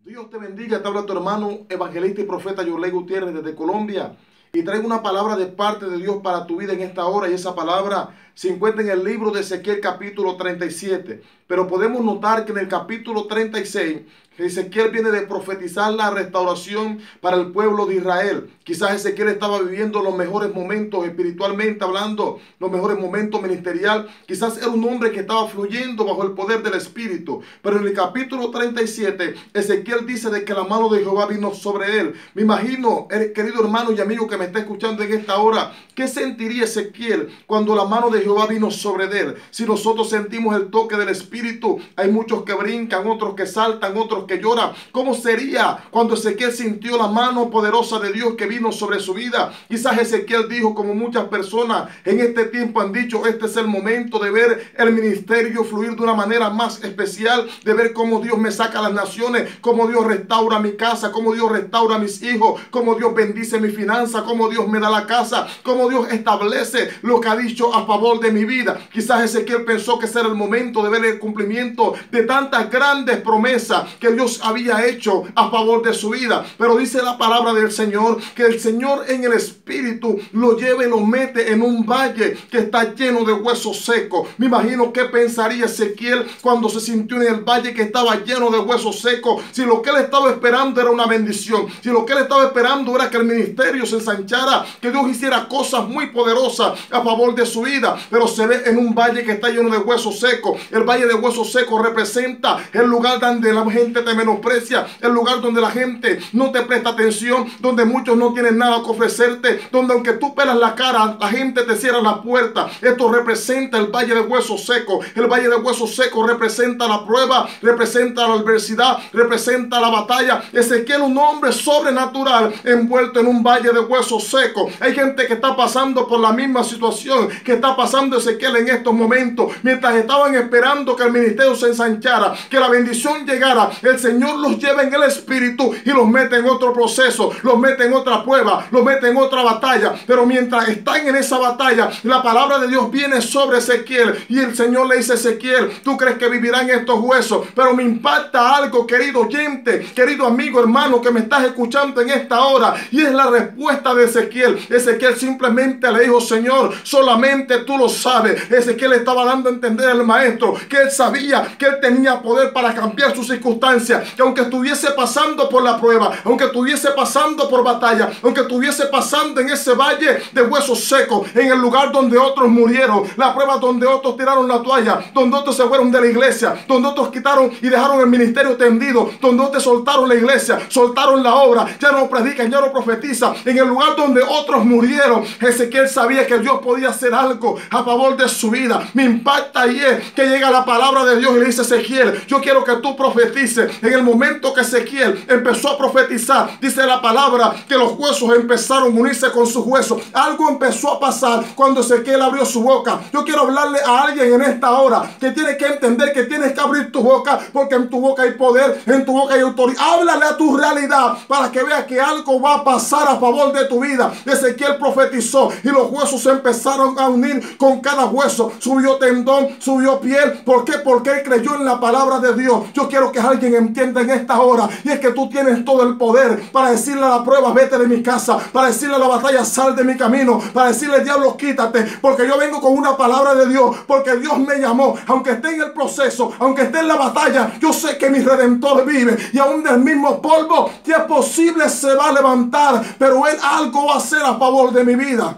Dios te bendiga, te habla tu hermano evangelista y profeta Yorley Gutiérrez desde Colombia y traigo una palabra de parte de Dios para tu vida en esta hora, y esa palabra se encuentra en el libro de Ezequiel capítulo 37, pero podemos notar que en el capítulo 36 Ezequiel viene de profetizar la restauración para el pueblo de Israel. Quizás Ezequiel estaba viviendo los mejores momentos espiritualmente hablando, los mejores momentos ministerial. Quizás era un hombre que estaba fluyendo bajo el poder del Espíritu. Pero en el capítulo 37, Ezequiel dice de que la mano de Jehová vino sobre él. Me imagino, querido hermano y amigo que me está escuchando en esta hora, ¿qué sentiría Ezequiel cuando la mano de Jehová vino sobre él? Si nosotros sentimos el toque del Espíritu, hay muchos que brincan, otros que saltan, otros que lloran. ¿Cómo sería cuando Ezequiel sintió la mano poderosa de Dios que vino sobre su vida? Quizás Ezequiel dijo, como muchas personas en este tiempo han dicho, este es el momento de ver el ministerio fluir de una manera más especial, de ver cómo Dios me saca a las naciones, cómo Dios restaura mi casa, cómo Dios restaura a mis hijos, cómo Dios bendice mi finanza, cómo Dios me da la casa, cómo Dios establece lo que ha dicho a favor de mi vida. Quizás Ezequiel pensó que ese era el momento de ver el cumplimiento de tantas grandes promesas que Dios había hecho a favor de su vida. Pero dice la palabra del Señor que el Señor en el Espíritu lo lleva y lo mete en un valle que está lleno de huesos secos. Me imagino qué pensaría Ezequiel cuando se sintió en el valle que estaba lleno de huesos secos. Si lo que él estaba esperando era una bendición, si lo que él estaba esperando era que el ministerio se ensanchara, que Dios hiciera cosas muy poderosas a favor de su vida, pero se ve en un valle que está lleno de huesos secos. El valle de huesos secos representa el lugar donde la gente te menosprecia, el lugar donde la gente no te presta atención, donde muchos no tienen nada que ofrecerte, donde aunque tú pelas la cara, la gente te cierra la puerta. Esto representa el valle de huesos secos. El valle de huesos secos representa la prueba, representa la adversidad, representa la batalla. Ezequiel, un hombre sobrenatural envuelto en un valle de huesos secos. Hay gente que está pasando por la misma situación que está pasando Ezequiel en estos momentos. Mientras estaban esperando que el ministerio se ensanchara, que la bendición llegara, el Señor los lleva en el Espíritu y los mete en otro proceso, los mete en otra prueba, los mete en otra batalla. Pero mientras están en esa batalla, la palabra de Dios viene sobre Ezequiel y el Señor le dice a Ezequiel, ¿tú crees que vivirán estos huesos? Pero me impacta algo, querido oyente, querido amigo, hermano que me estás escuchando en esta hora, y es la respuesta de Ezequiel. Ezequiel simplemente le dijo, Señor, solamente tú lo sabes. Ezequiel estaba dando a entender al maestro que él sabía que él tenía poder para cambiar sus circunstancias, que aunque estuviese pasando por la prueba, aunque estuviese pasando por batalla, aunque estuviese pasando en ese valle de huesos secos, en el lugar donde otros murieron, la prueba donde otros tiraron la toalla, donde otros se fueron de la iglesia, donde otros quitaron y dejaron el ministerio tendido, donde otros soltaron la iglesia, soltaron la obra, ya no predican, ya no profetizan, en el lugar donde otros murieron, Ezequiel sabía que Dios podía hacer algo a favor de su vida. Me impacta y es que llega la palabra de Dios y le dice a Ezequiel, yo quiero que tú profetices. En el momento que Ezequiel empezó a profetizar, dice la palabra que los huesos empezaron a unirse con sus huesos. Algo empezó a pasar cuando Ezequiel abrió su boca. Yo quiero hablarle a alguien en esta hora que tiene que entender que tienes que abrir tu boca, porque en tu boca hay poder, en tu boca hay autoridad. Háblale a tu realidad para que veas que algo va a pasar a favor de tu vida. Ezequiel profetizó y los huesos se empezaron a unir con cada hueso. Subió tendón, subió piel. ¿Por qué? Porque él creyó en la palabra de Dios. Yo quiero que alguien entienda en esta hora, y es que tú tienes todo el poder para decirle a la prueba, vete de mi casa, para decirle a la batalla, sal de mi camino, para decirle, diablo, quítate, porque yo vengo con una palabra de Dios, porque Dios me llamó, aunque esté en el proceso, aunque esté en la batalla, yo sé que mi Redentor vive, y aún del mismo polvo, si es posible, se va a levantar, pero Él algo va a hacer a favor de mi vida.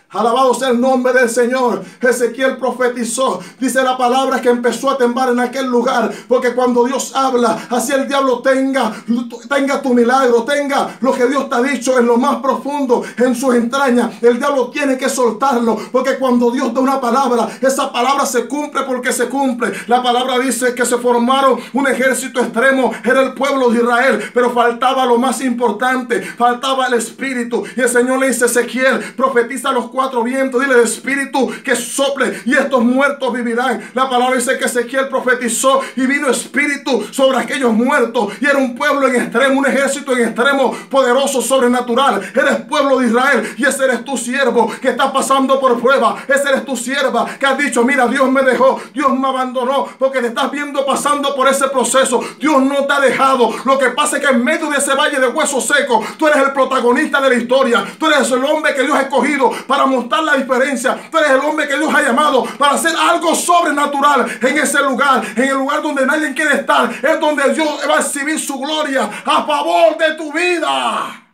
Alabado sea el nombre del Señor. Ezequiel profetizó. Dice la palabra que empezó a temblar en aquel lugar, porque cuando Dios habla, así el diablo tenga tu milagro, tenga lo que Dios te ha dicho en lo más profundo, en sus entrañas, el diablo tiene que soltarlo, porque cuando Dios da una palabra, esa palabra se cumple porque se cumple. La palabra dice que se formaron un ejército extremo, era el pueblo de Israel, pero faltaba lo más importante, faltaba el Espíritu. Y el Señor le dice a Ezequiel, profetiza los cuatro vientos. Dile: espíritu que sople y estos muertos vivirán. La palabra dice que Ezequiel profetizó y vino espíritu sobre aquellos muertos, y era un pueblo en extremo, un ejército en extremo, poderoso, sobrenatural. Eres pueblo de Israel, y ese eres tu siervo que está pasando por prueba. Ese eres tu sierva que has dicho: mira, Dios me dejó, Dios me abandonó, porque te estás viendo pasando por ese proceso. Dios no te ha dejado. Lo que pasa es que en medio de ese valle de huesos secos, tú eres el protagonista de la historia. Tú eres el hombre que Dios ha escogido para mostrar la diferencia. Tú eres el hombre que Dios ha llamado para hacer algo sobrenatural en ese lugar, en el lugar donde nadie quiere estar. Es donde Dios va a exhibir su gloria a favor de tu vida.